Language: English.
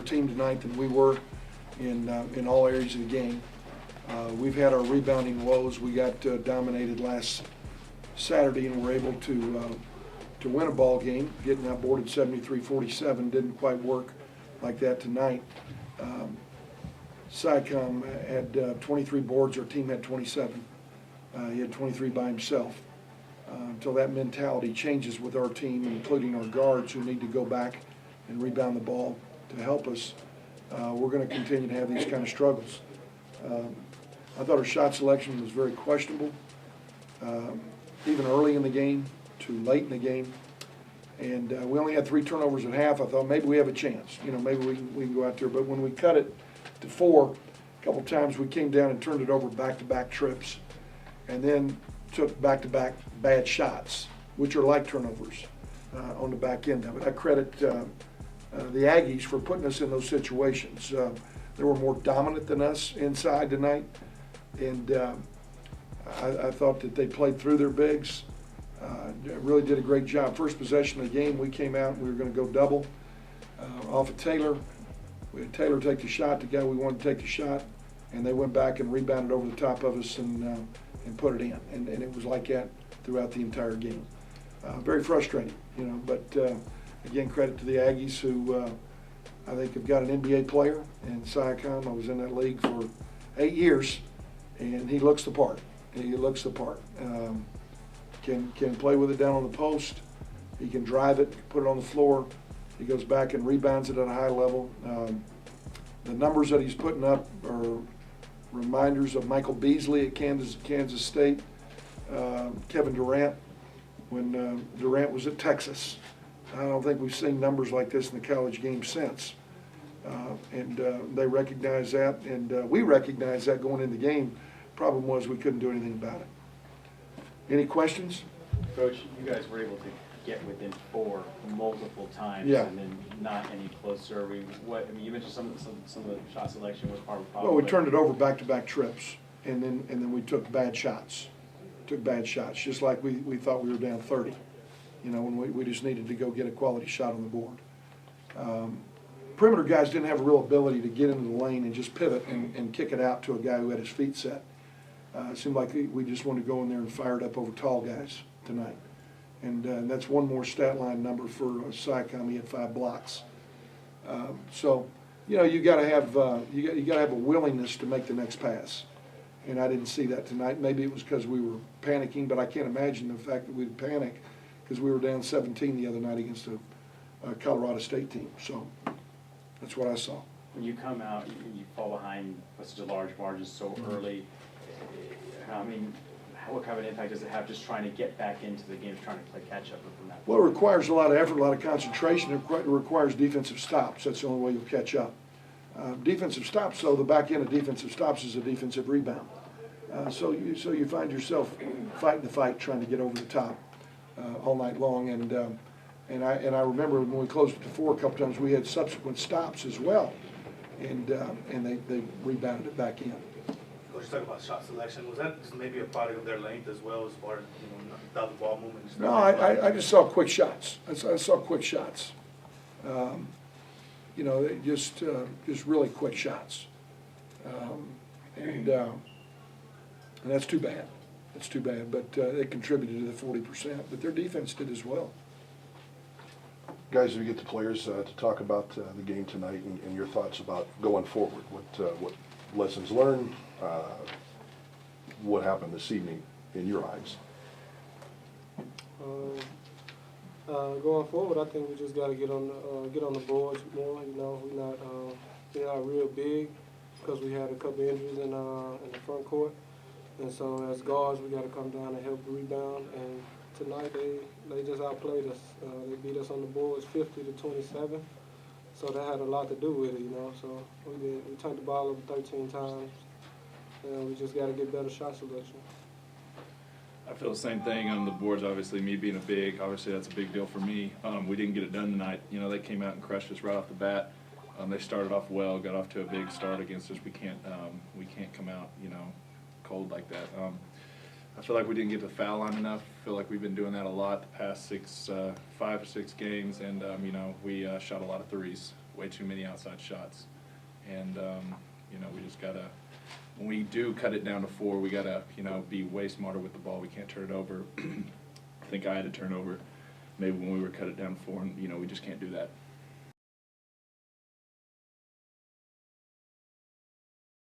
Team tonight than we were in all areas of the game. We've had our rebounding woes. We got dominated last Saturday and were able to win a ball game. Getting outboarded 73-47 didn't quite work like that tonight. SciComm had 23 boards. Our team had 27. He had 23 by himself. Until that mentality changes with our team, including our guards who need to go back and rebound the ball to help us, we're going to continue to have these kind of struggles. I thought our shot selection was very questionable, even early in the game to late in the game. And we only had 3 turnovers at half. I thought maybe we have a chance. You know, maybe we can go out there. But when we cut it to 4, a couple times we came down and turned it over back-to-back trips, and then took back-to-back bad shots, which are like turnovers on the back end of it. I credit the Aggies for putting us in those situations. They were more dominant than us inside tonight, and I thought that they played through their bigs. Really did a great job. First possession of the game, we came out and we were going to go double off of Taylor. We had Taylor take the shot, the guy we wanted to take the shot, and they went back and rebounded over the top of us and put it in. And it was like that throughout the entire game. Very frustrating, you know, but again, credit to the Aggies who I think have got an NBA player in SciComm. I was in that league for 8 years, and he looks the part. He looks the part. Can play with it down on the post. He can drive it, put it on the floor. He goes back and rebounds it at a high level. The numbers that he's putting up are reminders of Michael Beasley at Kansas State, Kevin Durant when Durant was at Texas. I don't think we've seen numbers like this in the college game since. And they recognize that, and we recognize that going into the game. Problem was we couldn't do anything about it. Any questions? Coach, you guys were able to get within 4 multiple times, yeah, and then not any closer. I mean, you mentioned some of the shot selection was part of the problem. Well, we turned it over back-to-back trips, and then we took bad shots. Just like we thought we were down 30. You know, when we just needed to go get a quality shot on the board. Perimeter guys didn't have a real ability to get into the lane and just pivot and kick it out to a guy who had his feet set. It seemed like we just wanted to go in there and fire it up over tall guys tonight. And that's one more stat line number for SciComm. He had 5 blocks. So, you know, you got to have you got to have a willingness to make the next pass. And I didn't see that tonight. Maybe it was because we were panicking, but I can't imagine the fact that we'd panic because we were down 17 the other night against a Colorado State team. So that's what I saw. When you come out, you fall behind with such a large margin so early. I mean, what kind of an impact does it have just trying to get back into the game, trying to play catch-up from that? Well, it requires a lot of effort, a lot of concentration. It requires defensive stops. That's the only way you'll catch up. Defensive stops, though, the back end of defensive stops is a defensive rebound. So you find yourself fighting the fight, trying to get over the top all night long. And I remember when we closed it to 4 a couple times, we had subsequent stops as well, and they rebounded it back in. Coach, talk about shot selection. Was that just maybe a product of their length as well as far as, you know, without the ball movement? No, I just saw quick shots. I saw quick shots. You know, just really quick shots, and that's too bad. That's too bad. But it contributed to the 40%. But their defense did as well. Guys, if you get the players to talk about the game tonight and your thoughts about going forward, what lessons learned, what happened this evening in your eyes? Going forward, I think we just got to get on the boards more. You know, we're not big because we had a couple injuries in the front court. And so as guards, we got to come down and help rebound. And tonight they just outplayed us. They beat us on the boards 50-27. So that had a lot to do with it, you know. So we turned the ball over 13 times. And we just got to get better shot selection. I feel the same thing on the boards. Obviously, me being a big, obviously that's a big deal for me. We didn't get it done tonight. You know, they came out and crushed us right off the bat. They started off well, got off to a big start against us. We can't come out, you know, cold like that. I feel like we didn't get to the foul line enough. I feel like we've been doing that a lot the past 5 or 6 games, and you know, we shot a lot of threes, way too many outside shots, and you know, we just gotta. When we do cut it down to 4, we gotta, you know, be way smarter with the ball. We can't turn it over. I think I had a turnover maybe when we were cut it down to 4, and you know, we just can't do that.